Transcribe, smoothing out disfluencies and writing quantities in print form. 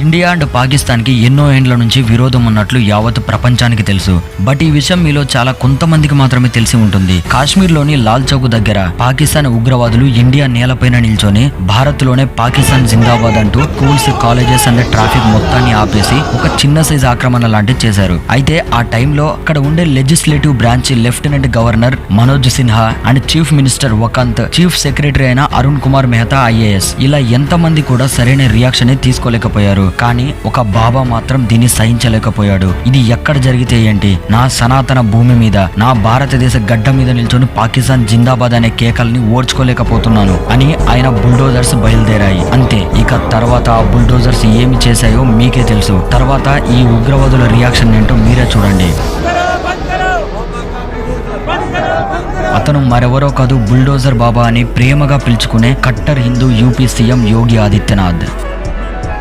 India and Pakistan కి ఎన్నో ఏండ్ల నుంచి విరోధం ఉన్నట్లు యావత్ ప్రపంచానికి తెలుసు. బట్ ఈ విషయం మీలో చాలా కొంతమందికి మాత్రమే తెలిసి ఉంటుంది. కాశ్మీర్ లోని లాల్ చౌక్ దగ్గర పాకిస్తాన్ ఉగ్రవాదులు ఇండియా నేలపైన నిల్చొని భారత్ లోనే పాకిస్తాన్ జిందాబాద్ అంటూ స్కూల్స్, కాలేజెస్ అండ్ ట్రాఫిక్ మొత్తాన్ని ఆపేసి ఒక చిన్న సైజ్ ఆక్రమణ లాంటిది చేశారు. అయితే ఆ టైంలో అక్కడ ఉండే legislative branch lieutenant governor Manoj Sinha and chief minister వకాంత్, చీఫ్ సెక్రటరీ అయిన అరుణ్ కుమార్ మెహతా IAS ఇలా ఎంతమంది కూడా సరైన రియాక్షన్ తీసుకోలేకపోయారు. కానీ ఒక బాబా మాత్రం దీన్ని సహించలేకపోయాడు. ఇది ఎక్కడ జరిగితే ఏంటి, నా సనాతన భూమి మీద, నా భారతదేశ గడ్డ మీద నిల్చొని పాకిస్తాన్ జిందాబాద్ అనే కేకల్ని ఓడ్చుకోలేకపోతున్నాను అని ఆయన బుల్డోజర్స్ బయలుదేరాయి. అంతే. ఇక తర్వాత ఆ బుల్డోజర్స్ ఏమి చేశాయో మీకే తెలుసు. తర్వాత ఈ ఉగ్రవాదుల రియాక్షన్ ఏంటో మీరే చూడండి. అతను మరెవరో కాదు, బుల్డోజర్ బాబా అని ప్రేమగా పిలుచుకునే cutter Hindu UP CM Yogi Adityanath.